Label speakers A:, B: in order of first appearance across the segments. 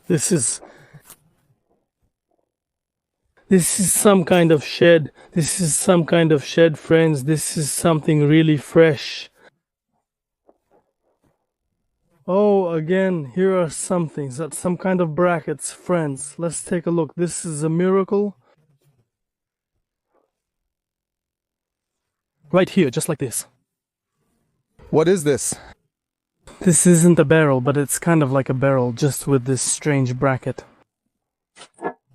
A: This is some kind of shed. This is some kind of shed, friends. This is something really fresh. Oh, again, here are some things. That's some kind of brackets, friends. Let's take a look. This is a miracle. Right here, just like this.
B: What is this?
A: This isn't a barrel, but it's kind of like a barrel, just with this strange bracket.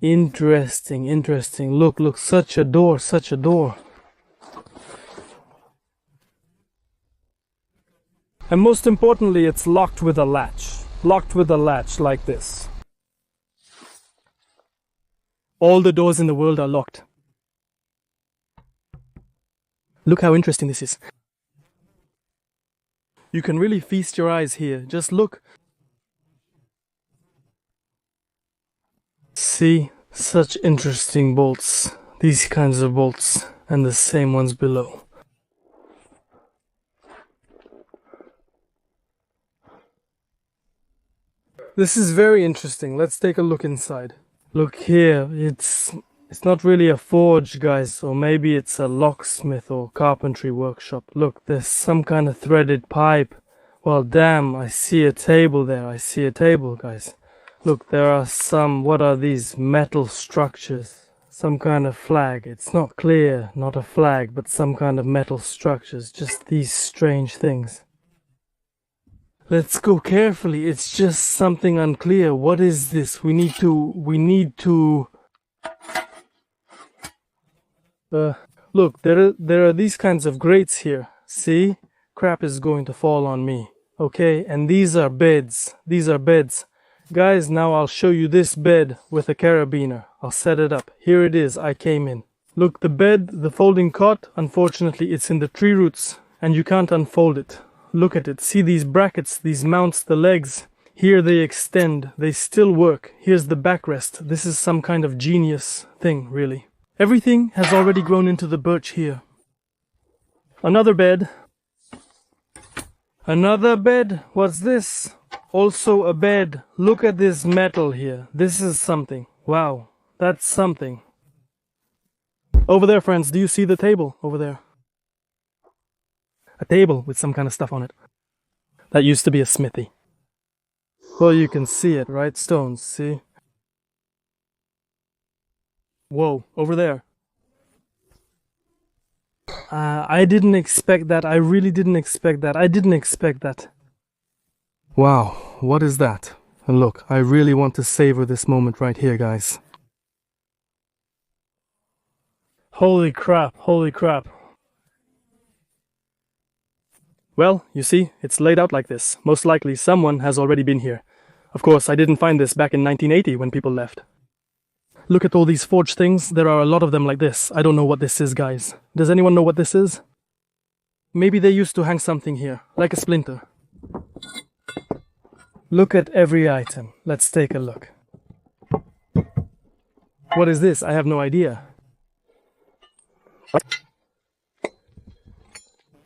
A: Interesting, interesting. Look, such a door, such a door. And most importantly, it's locked with a latch. Locked with a latch like this. All the doors in the world are locked. Look how interesting this is. You can really feast your eyes here. Just look. See, such interesting bolts. These kinds of bolts, and the same ones below. This is very interesting. Let's take a look inside. Look here, it's not really a forge, guys, or maybe it's a locksmith or carpentry workshop. Look, there's some kind of threaded pipe. Well, damn, I see a table there. I see a table, guys. Look, there are some, what are these metal structures? Some kind of flag. It's not clear, not a flag, but some kind of metal structures. Just these strange things. Let's go carefully. It's just something unclear. What is this? We need to look, there are these kinds of grates here. See? Crap is going to fall on me. Okay, and these are beds. These are beds. Guys, now I'll show you this bed with a carabiner. I'll set it up. Here it is. I came in. Look, the bed, the folding cot, unfortunately it's in the tree roots and you can't unfold it. Look at it. See these brackets, these mounts, the legs. Here they extend. They still work. Here's the backrest. This is some kind of genius thing, really. Everything has already grown into the birch here. Another bed. Another bed. What's this? Also a bed. Look at this metal here. This is something. Wow, that's something. Over there, friends, do you see the table over there? A table with some kind of stuff on it. That used to be a smithy. Well, you can see it, right? Stones, see? Whoa, over there. I didn't expect that. I really didn't expect that. I didn't expect that. Wow, what is that? And look, I really want to savor this moment right here, guys. Holy crap, holy crap. Well, you see, it's laid out like this. Most likely someone has already been here. Of course, I didn't find this back in 1980 when people left. Look at all these forged things. There are a lot of them like this. I don't know what this is, guys. Does anyone know what this is? Maybe they used to hang something here, like a splinter. Look at every item. Let's take a look. What is this? I have no idea.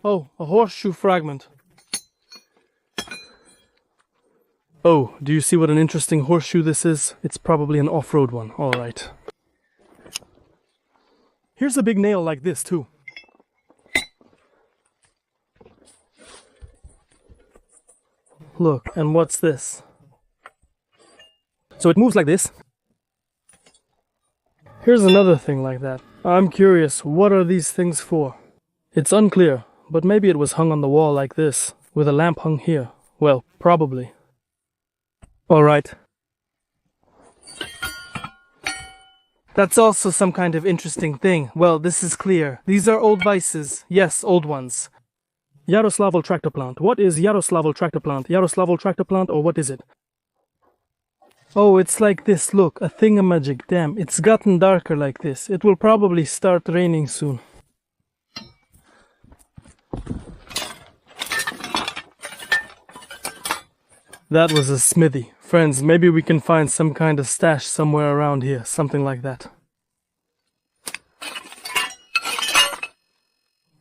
A: Oh, a horseshoe fragment. Oh, do you see what an interesting horseshoe this is? It's probably an off-road one. Alright. Here's a big nail like this, too. Look, and what's this? So it moves like this. Here's another thing like that. I'm curious, what are these things for? It's unclear, but maybe it was hung on the wall like this, with a lamp hung here. Well, probably. Alright. That's also some kind of interesting thing. Well, this is clear. These are old vices. Yes, old ones. Yaroslavl tractor plant. What is Yaroslavl tractor plant? Yaroslavl tractor plant, or what is it? Oh, it's like this. Look, a thingamajig. Damn, it's gotten darker like this. It will probably start raining soon. That was a smithy. Friends, maybe we can find some kind of stash somewhere around here. Something like that.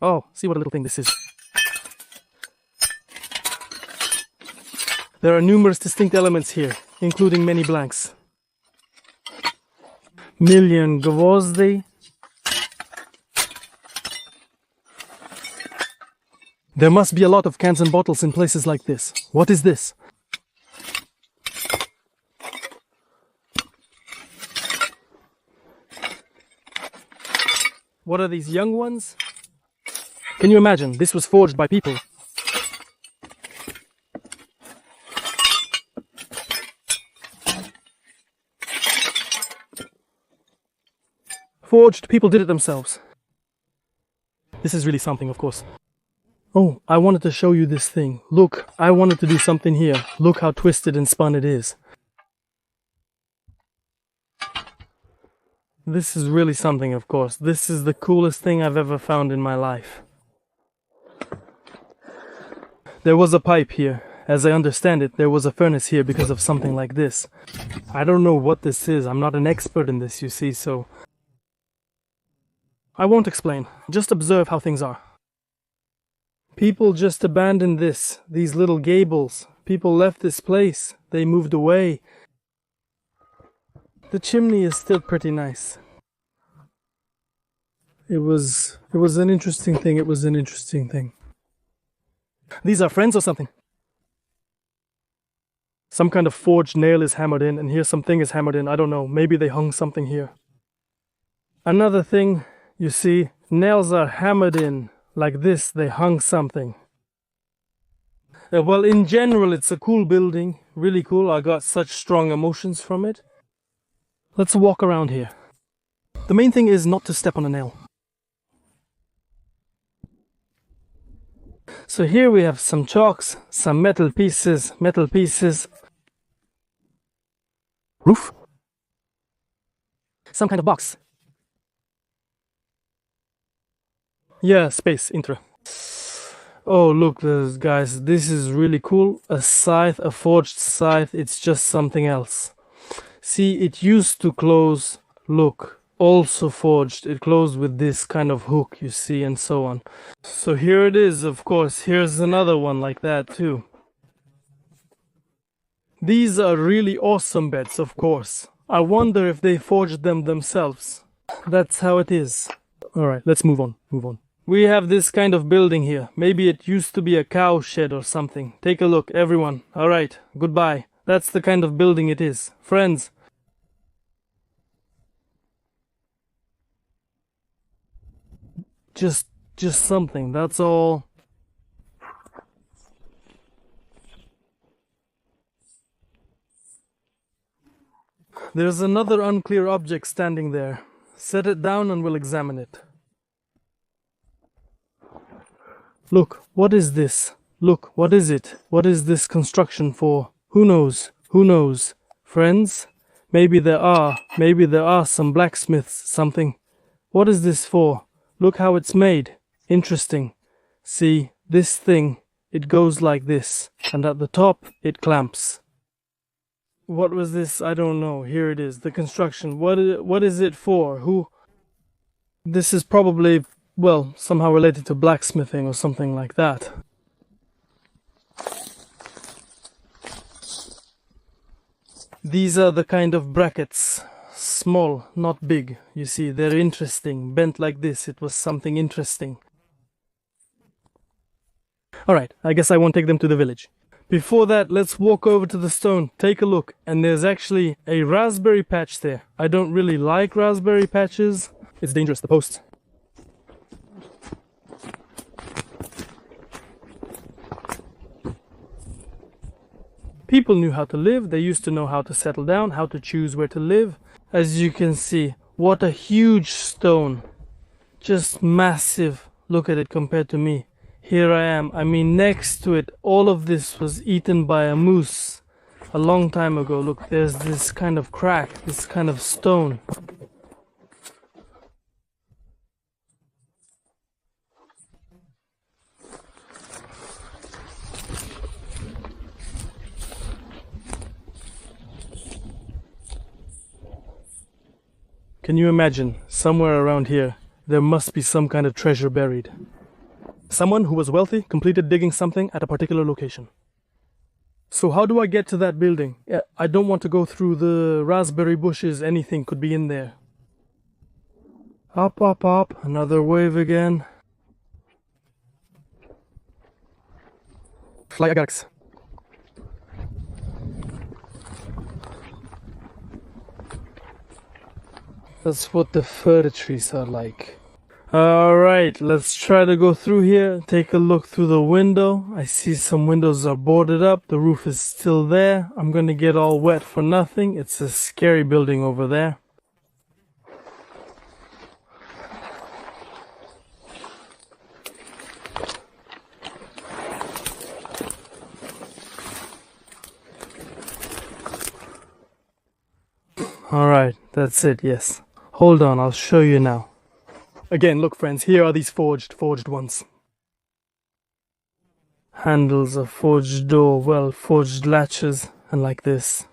A: Oh, see what a little thing this is. There are numerous distinct elements here. including many blanks. Million gvozdi. There must be a lot of cans and bottles in places like this. What is this? What are these young ones? Can you imagine? This was forged by people. Forged, people did it themselves. This is really something, of course. Oh, I wanted to show you this thing. Look, I wanted to do something here. Look how twisted and spun it is. This is really something, of course. This is the coolest thing I've ever found in my life. There was a pipe here. As I understand it, there was a furnace here because of something like this. I don't know what this is. I'm not an expert in this, you see, so I won't explain. Just observe how things are. People just abandoned this, these little gables. People left this place. They moved away. The chimney is still pretty nice. It was an interesting thing. It was an interesting thing. These are friends or something? Some kind of forged nail is hammered in, and here something is hammered in. I don't know. Maybe they hung something here. Another thing, you see, nails are hammered in. Like this, they hung something. Well, in general, it's a cool building. Really cool. I got such strong emotions from it. Let's walk around here. The main thing is not to step on a nail. So here we have some chalks, some metal pieces. Roof? Some kind of box. Yeah, space, intro. Oh, look, guys, this is really cool. A scythe, a forged scythe, it's just something else. See, it used to close, look, also forged. It closed with this kind of hook, you see, and so on. So here it is, of course. Here's another one like that, too. These are really awesome beds, of course. I wonder if they forged them themselves. That's how it is. Alright, let's move on. We have this kind of building here. Maybe it used to be a cow shed or something. Take a look, everyone. Alright, goodbye. That's the kind of building it is. Friends. Just something, that's all. There's another unclear object standing there. Set it down and we'll examine it. Look, what is this? Look, what is it? What is this construction for? Who knows? Who knows? Friends? Maybe there are some blacksmiths, something. What is this for? Look how it's made. Interesting. See, this thing, it goes like this, and at the top, it clamps. What was this? I don't know. Here it is, the construction. What is it for? Who? This is probably, well, somehow related to blacksmithing or something like that. These are the kind of brackets. Small, not big. You see, they're interesting. Bent like this, it was something interesting. Alright, I guess I won't take them to the village. Before that, let's walk over to the stone, take a look, and there's actually a raspberry patch there. I don't really like raspberry patches. It's dangerous, the posts. People knew how to live, they used to know how to settle down, how to choose where to live. As you can see, what a huge stone. Just massive. Look at it compared to me. Here I am. I mean, next to it, all of this was eaten by a moose a long time ago. Look, there's this kind of crack, this kind of stone. Can you imagine, somewhere around here, there must be some kind of treasure buried. Someone who was wealthy completed digging something at a particular location. So how do I get to that building? I don't want to go through the raspberry bushes. Anything could be in there. Up, up, up. Another wave again. Fly agax. That's what the fir trees are like. Alright, let's try to go through here. Take a look through the window. I see some windows are boarded up. The roof is still there. I'm gonna get all wet for nothing. It's a scary building over there. Alright, that's it, yes. Hold on, I'll show you now. Again, look friends, here are these forged ones. Handles, a forged door, well, forged latches, and like this.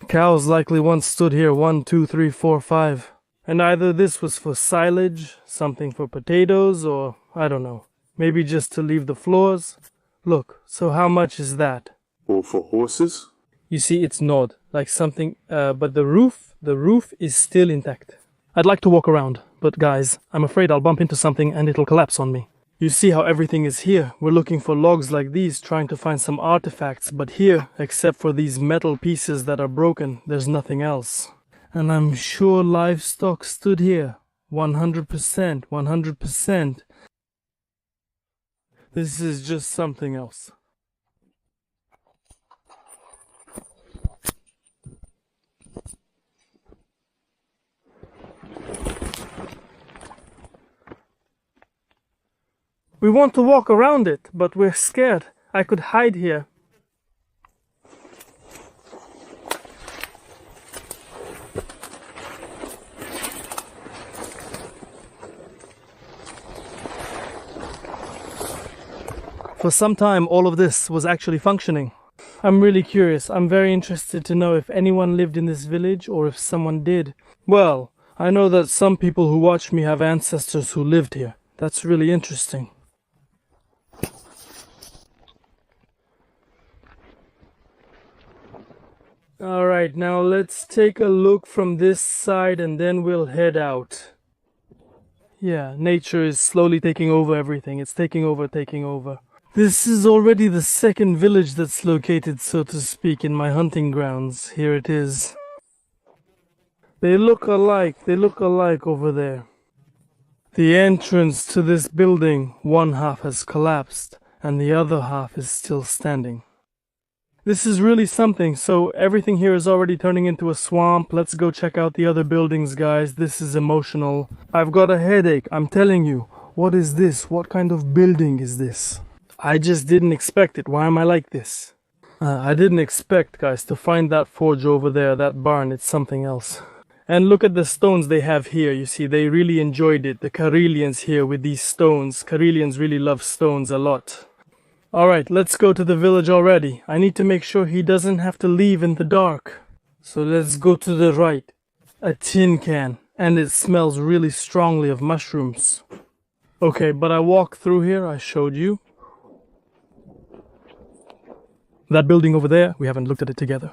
A: Cows likely once stood here 1, 2, 3, 4, 5. And either this was for silage, something for potatoes, or I don't know. Maybe just to leave the floors. Look, so how much is that?
C: Or for horses?
A: You see, it's gnawed, like something, but the roof is still intact. I'd like to walk around, but guys, I'm afraid I'll bump into something and it'll collapse on me. You see how everything is here. We're looking for logs like these, trying to find some artifacts, but here, except for these metal pieces that are broken, there's nothing else. And I'm sure livestock stood here. 100%, 100%. This is just something else. We want to walk around it, but we're scared. I could hide here. For some time, all of this was actually functioning. I'm really curious. I'm very interested to know if anyone lived in this village or if someone did. Well, I know that some people who watch me have ancestors who lived here. That's really interesting. Alright, now let's take a look from this side and then we'll head out. Yeah, nature is slowly taking over everything. It's taking over. This is already the second village that's located, so to speak, in my hunting grounds. Here it is. They look alike over there. The entrance to this building, one half has collapsed and the other half is still standing. This is really something. So everything here is already turning into a swamp. Let's go check out the other buildings, guys. This is emotional. I've got a headache, I'm telling you. What is this? What kind of building is this? I just didn't expect it. Why am I like this? I didn't expect, guys, to find that forge over there, that barn. It's something else. And look at the stones they have here. You see, they really enjoyed it. The Karelians here with these stones. Karelians really love stones a lot. Alright, let's go to the village already. I need to make sure he doesn't have to leave in the dark. So let's go to the right. A tin can. And it smells really strongly of mushrooms. Okay, but I walked through here. I showed you. That building over there, we haven't looked at it together.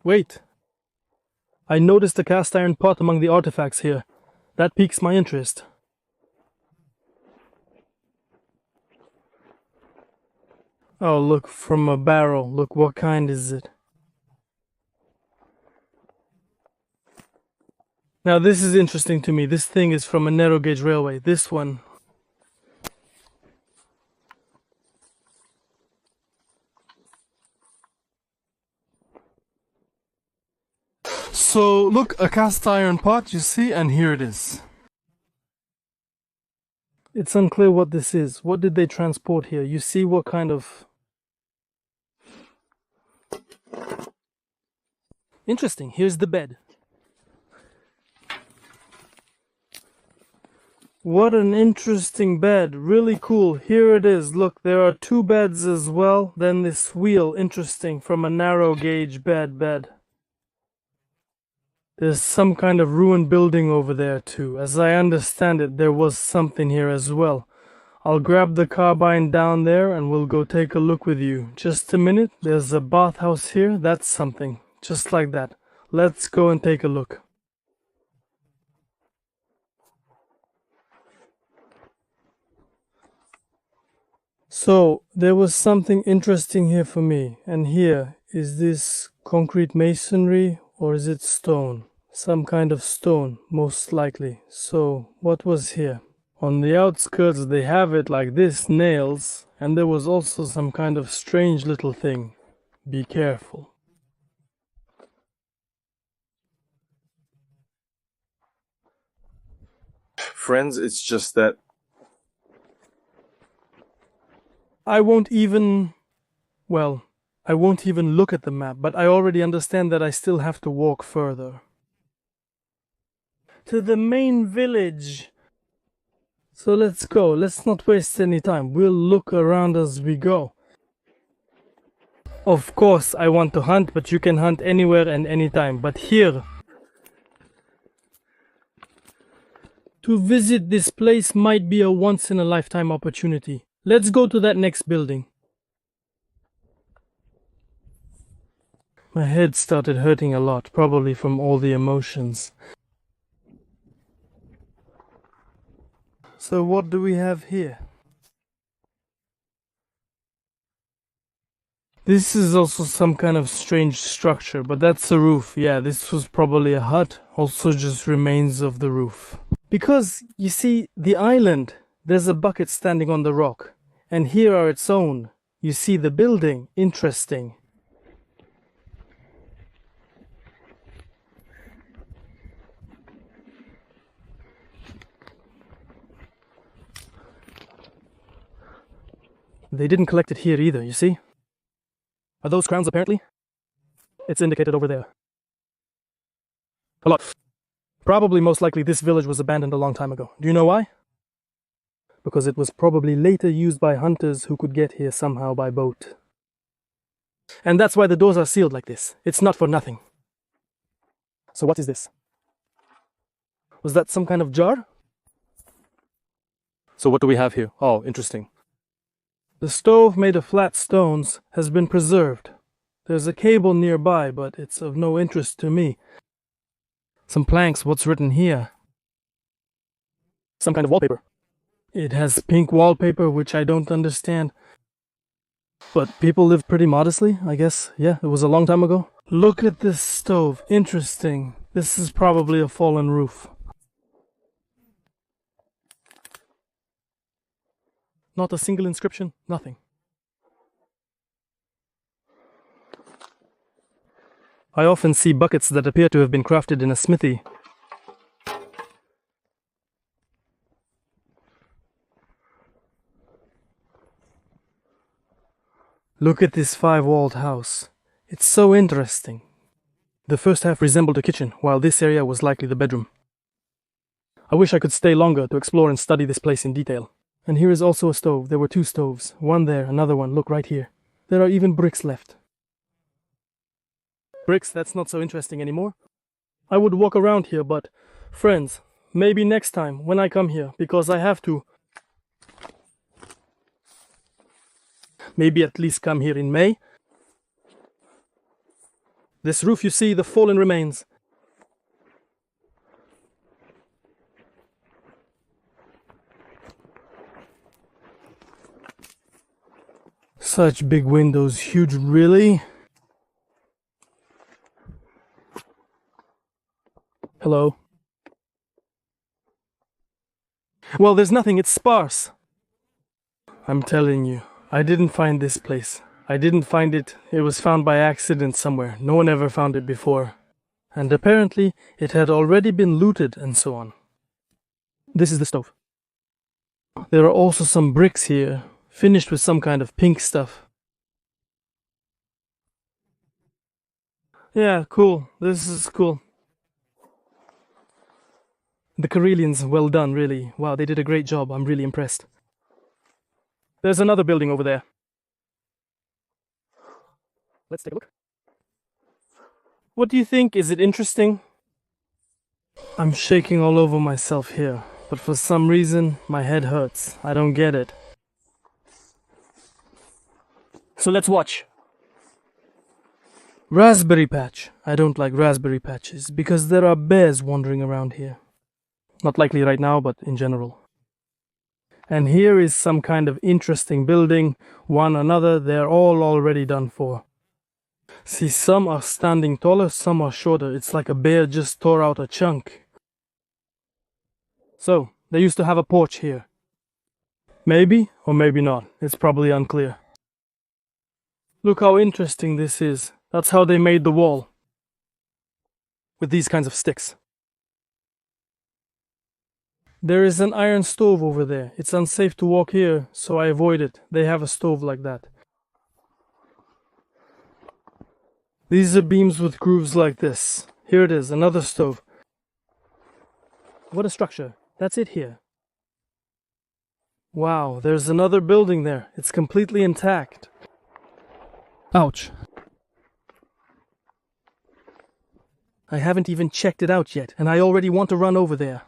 A: Wait. I noticed a cast iron pot among the artifacts here. That piques my interest. Oh, look, from a barrel. Look, what kind is it? Now, this is interesting to me. This thing is from a narrow gauge railway. This one. So, look, a cast iron pot, you see, and here it is. It's unclear what this is. What did they transport here? You see what kind of... Interesting. Here's the bed. What an interesting bed. Really cool. Here it is. Look, there are two beds as well. Then this wheel. Interesting. From a narrow gauge bed. There's some kind of ruined building over there too. As I understand it, there was something here as well. I'll grab the carbine down there and we'll go take a look with you. Just a minute. There's a bathhouse here. That's something. Just like that. Let's go and take a look. So, there was something interesting here for me. And here, is this concrete masonry or is it stone? Some kind of stone, most likely. So, what was here? On the outskirts they have it like this, nails, and there was also some kind of strange little thing. Be careful.
B: Friends, it's just that
A: I won't even look at the map, but I already understand that I still have to walk further. To the main village. So let's go. Let's not waste any time. We'll look around as we go. Of course, I want to hunt, but you can hunt anywhere and anytime. But here, to visit this place might be a once-in-a-lifetime opportunity. Let's go to that next building. My head started hurting a lot, probably from all the emotions. So what do we have here? This is also some kind of strange structure, but that's a roof. Yeah, this was probably a hut, also just remains of the roof. Because, you see, the island, there's a bucket standing on the rock, and here are its own. You see the building, interesting. They didn't collect it here either, you see? Are those crowns apparently? It's indicated over there. A lot. Probably most likely this village was abandoned a long time ago. Do you know why? Because it was probably later used by hunters who could get here somehow by boat. And that's why the doors are sealed like this. It's not for nothing. So what is this? Was that some kind of jar? So what do we have here? Oh, interesting. The stove made of flat stones has been preserved. There's a cable nearby, but it's of no interest to me. Some planks, what's written here? Some kind of wallpaper. It has pink wallpaper, which I don't understand. But people live pretty modestly, I guess. Yeah, it was a long time ago. Look at this stove. Interesting. This is probably a fallen roof. Not a single inscription, nothing. I often see buckets that appear to have been crafted in a smithy. Look at this five-walled house. It's so interesting. The first half resembled a kitchen, while this area was likely the bedroom. I wish I could stay longer to explore and study this place in detail. And here is also a stove. There were two stoves. One there, another one. Look right here. There are even bricks left. Bricks, that's not so interesting anymore. I would walk around here, but friends, maybe next time when I come here, because I have to. Maybe at least come here in May. This roof, you see, the fallen remains. Such big windows, huge, really? Hello? Well, there's nothing, it's sparse. I'm telling you, I didn't find this place. I didn't find it. It was found by accident somewhere. No one ever found it before. And apparently, it had already been looted and so on. This is the stove. There are also some bricks here, finished with some kind of pink stuff. Yeah, cool. This is cool. The Karelians, well done, really. Wow, they did a great job. I'm really impressed. There's another building over there. Let's take a look. What do you think? Is it interesting? I'm shaking all over myself here, but for some reason, my head hurts. I don't get it. So let's watch. Raspberry patch. I don't like raspberry patches because there are bears wandering around here. Not likely right now, but in general. And here is some kind of interesting building. One another, they're all already done for. See, some are standing taller, some are shorter. It's like a bear just tore out a chunk. So, they used to have a porch here. Maybe, or maybe not. It's probably unclear. Look how interesting this is. That's how they made the wall. With these kinds of sticks. There is an iron stove over there. It's unsafe to walk here, so I avoid it. They have a stove like that. These are beams with grooves like this. Here it is, another stove. What a structure. That's it here. Wow, there's another building there. It's completely intact. Ouch. I haven't even checked it out yet, and I already want to run over there.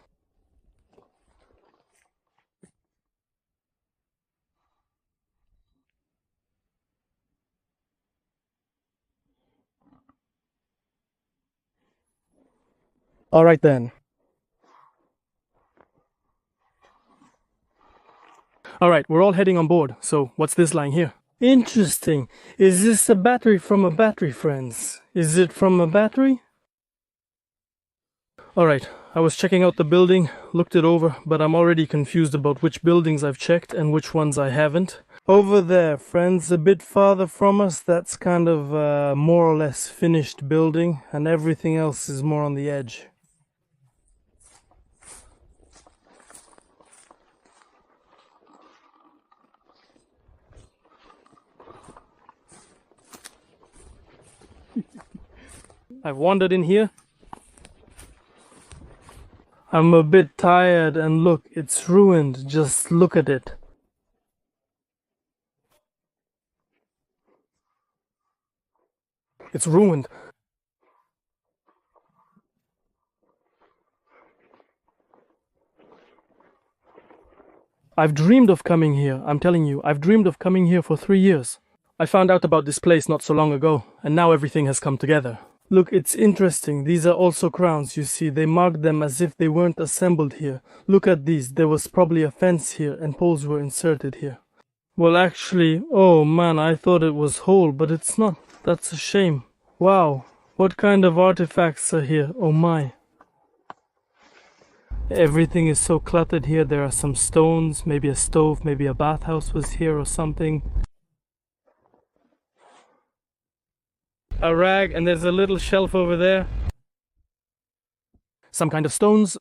A: Alright then. Alright, we're all heading on board, so what's this lying here? Interesting. Is this a battery from a battery, friends? Is it from a battery? Alright, I was checking out the building, looked it over, but I'm already confused about which buildings I've checked and which ones I haven't. Over there, friends, a bit farther from us, that's kind of a more or less finished building, and everything else is more on the edge. I've wandered in here. I'm a bit tired, and look, it's ruined. Just look at it. It's ruined. I've dreamed of coming here. I'm telling you, I've dreamed of coming here for 3 years. I found out about this place not so long ago, and now everything has come together. Look, it's interesting. These are also crowns, you see. They marked them as if they weren't assembled here. Look at these. There was probably a fence here, and poles were inserted here. Well, actually, oh man, I thought it was whole, but it's not. That's a shame. Wow, what kind of artifacts are here? Oh my. Everything is so cluttered here. There are some stones, maybe a stove, maybe a bathhouse was here or something. A rag, and there's a little shelf over there. Some kind of stones.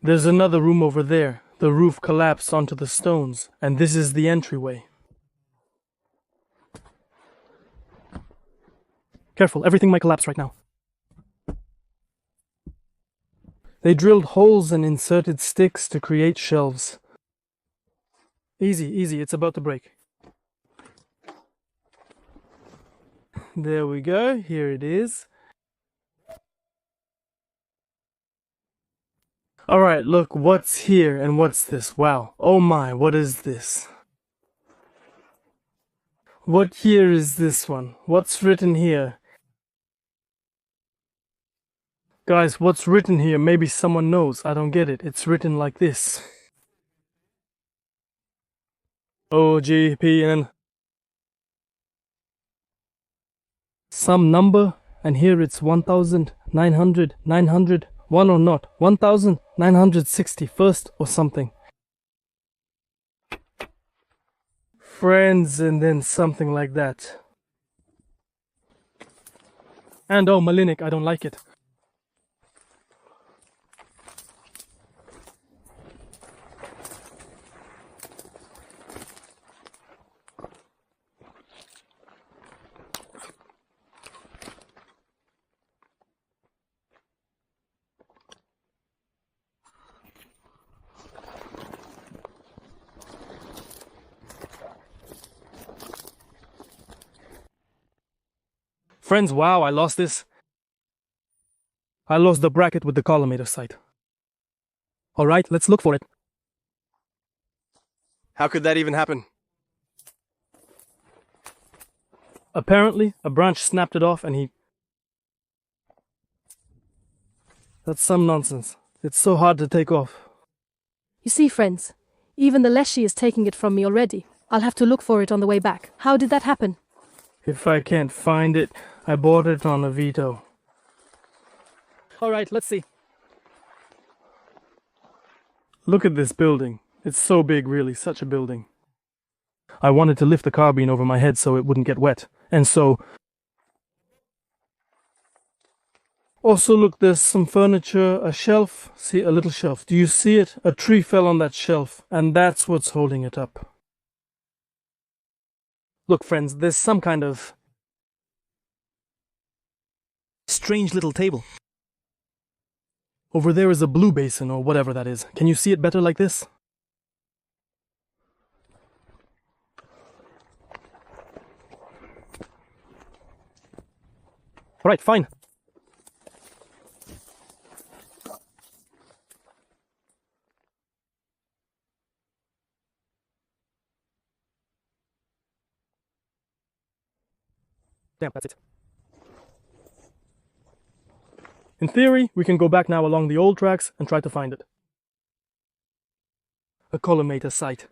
A: There's another room over there. The roof collapsed onto the stones, and this is the entryway. Careful, everything might collapse right now. They drilled holes and inserted sticks to create shelves. Easy, easy, it's about to break. There we go, here it is. Alright, look, what's here and what's this? Wow, oh my, what is this? What year is this one? What's written here? Guys, what's written here? Maybe someone knows. I don't get it. It's written like this. OGPN. Some number, and here it's 1900, 900, one or not, 1961st or something. Friends, and then something like that. And oh, Malinik, I don't like it. Friends, wow, I lost this. I lost the bracket with the Collimator sight. Alright, let's look for it. How could that even happen? Apparently, a branch snapped it off and he... That's some nonsense. It's so hard to take off.
C: You see, friends, even the Leshy is taking it from me already. I'll have to look for it on the way back. How did that happen?
A: If I can't find it, I bought it on a Veto. Alright, let's see. Look at this building. It's so big, really, such a building. I wanted to lift the carbine over my head so it wouldn't get wet. And so... Also, look, there's some furniture, a shelf. See, a little shelf. Do you see it? A tree fell on that shelf, and that's what's holding it up. Look, friends, there's some kind of strange little table. Over there is a blue basin, or whatever that is. Can you see it better like this? Alright, fine. Damn, that's it. In theory, we can go back now along the old tracks and try to find it. A Collimator site.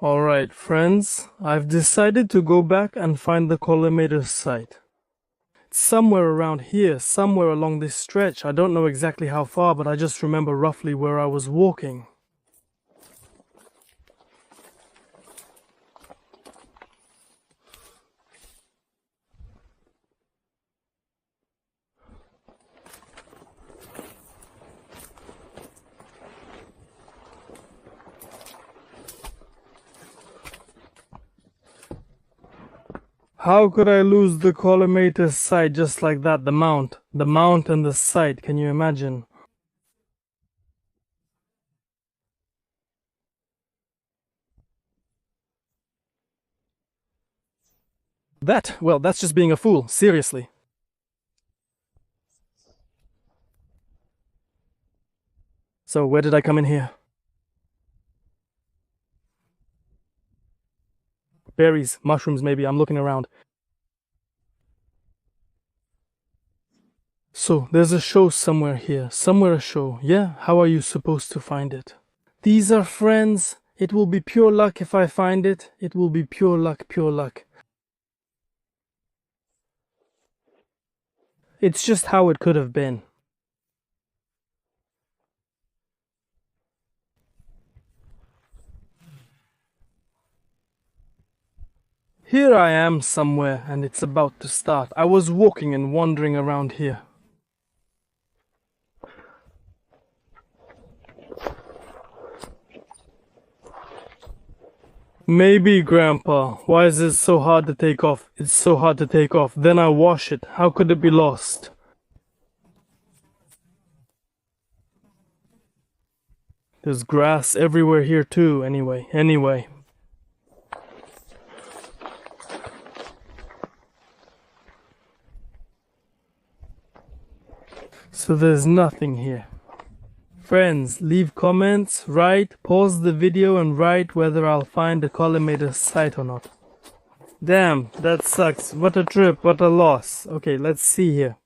A: Alright, friends, I've decided to go back and find the Collimator site. It's somewhere around here, somewhere along this stretch. I don't know exactly how far, but I just remember roughly where I was walking. How could I lose the Collimator sight just like that? The mount and the sight, can you imagine? Well, that's just being a fool, seriously. So, where did I come in here? Berries, mushrooms maybe, I'm looking around. So, there's a show somewhere here, somewhere a show, yeah? How are you supposed to find it? These are friends, it will be pure luck if I find it, it will be pure luck, pure luck. It's just how it could have been. Here I am somewhere, and it's about to start. I was walking and wandering around here. Maybe, Grandpa. Why is it so hard to take off? It's so hard to take off. Then I wash it. How could it be lost? There's grass everywhere here too, anyway. So there's nothing here. Friends, leave comments, pause the video and write whether I'll find the Collimator site or not. Damn, that sucks. What a trip, what a loss. Okay, let's see here.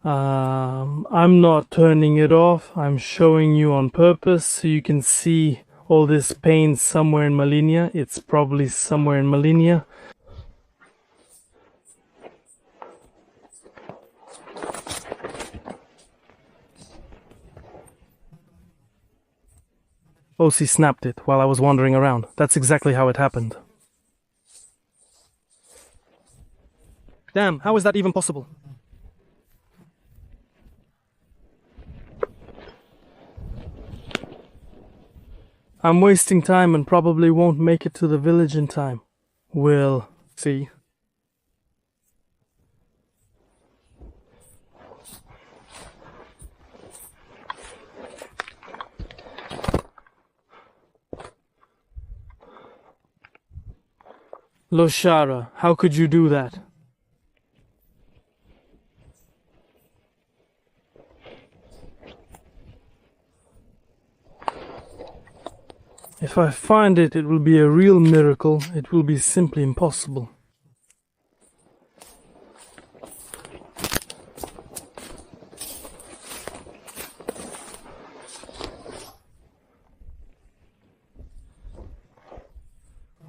A: I'm not turning it off. I'm showing you on purpose so you can see all this paint somewhere in Malinia. It's probably somewhere in Malinia. OC snapped it while I was wandering around. That's exactly how it happened. Damn, how is that even possible? I'm wasting time and probably won't make it to the village in time. We'll see. Loshara, how could you do that? If I find it, it will be a real miracle. It will be simply impossible.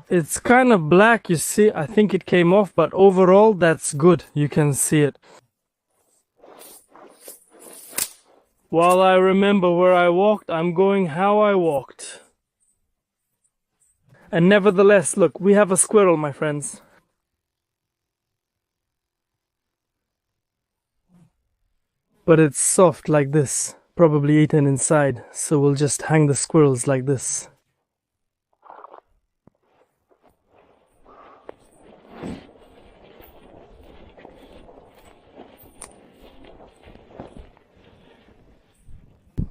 A: It's kind of black, you see. I think it came off, but overall, that's good. You can see it. While I remember where I walked, I'm going how I walked. And nevertheless, look, we have a squirrel, my friends. But it's soft like this, probably eaten inside, so we'll just hang the squirrels like this.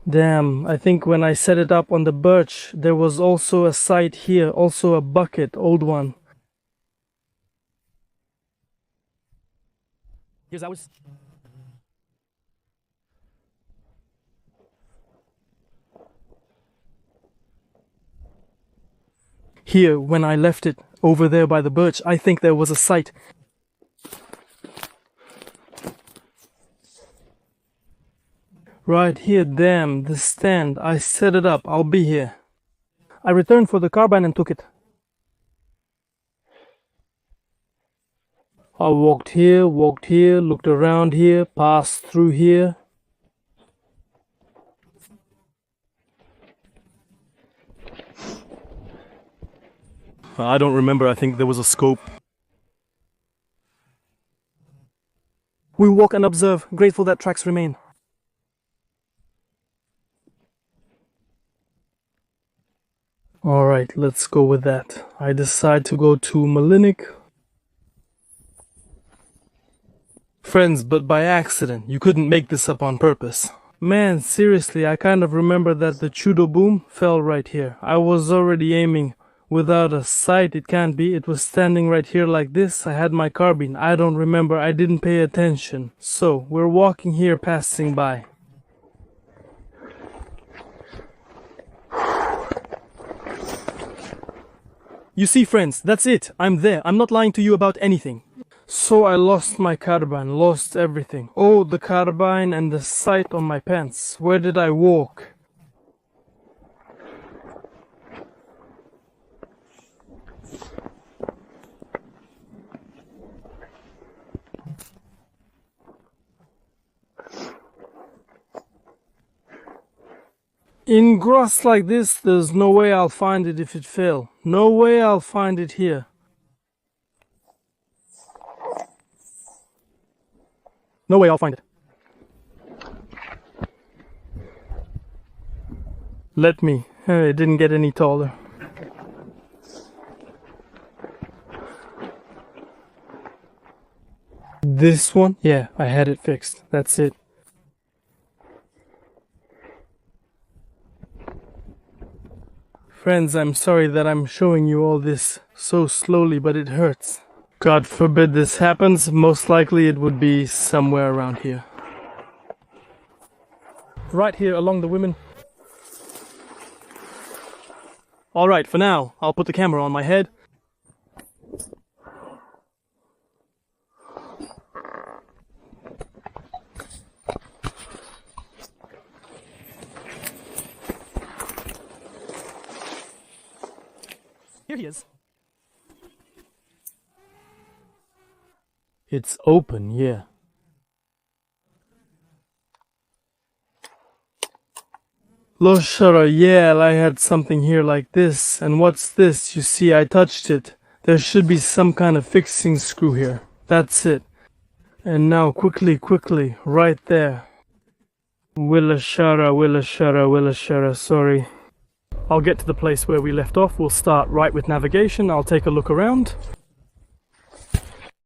A: Damn, I think when I set it up on the birch, there was also a site here, also a bucket, old one. Here's ours. Here, when I left it, over there by the birch, I think there was a site. Right here, damn, the stand. I set it up. I'll be here. I returned for the carbine and took it. I walked here, looked around here, passed through here. I don't remember. I think there was a scope. We walk and observe, grateful that tracks remain. Alright, let's go with that. I decide to go to Malinik. Friends, but by accident. You couldn't make this up on purpose. Man, seriously, I kind of remember that the Chudo boom fell right here. I was already aiming without a sight. It can't be. It was standing right here like this. I had my carbine. I don't remember. I didn't pay attention. So, we're walking here, passing by. You see, friends, that's it. I'm there. I'm not lying to you about anything. So I lost my carbine, lost everything. Oh, the carbine and the sight on my pants. Where did I walk? In grass like this, there's no way I'll find it if it fell. No way I'll find it here. No way I'll find it. Let me. It didn't get any taller. This one? Yeah, I had it fixed. That's it. Friends, I'm sorry that I'm showing you all this so slowly, but it hurts. God forbid this happens. Most likely it would be somewhere around here. Right here along the women. Alright, for now, I'll put the camera on my head. Here he is. It's open, yeah. Loshara, yeah, I had something here like this. And what's this? You see, I touched it. There should be some kind of fixing screw here. That's it. And now, quickly, right there. Willashara, sorry. I'll get to the place where we left off. We'll start right with navigation. I'll take a look around.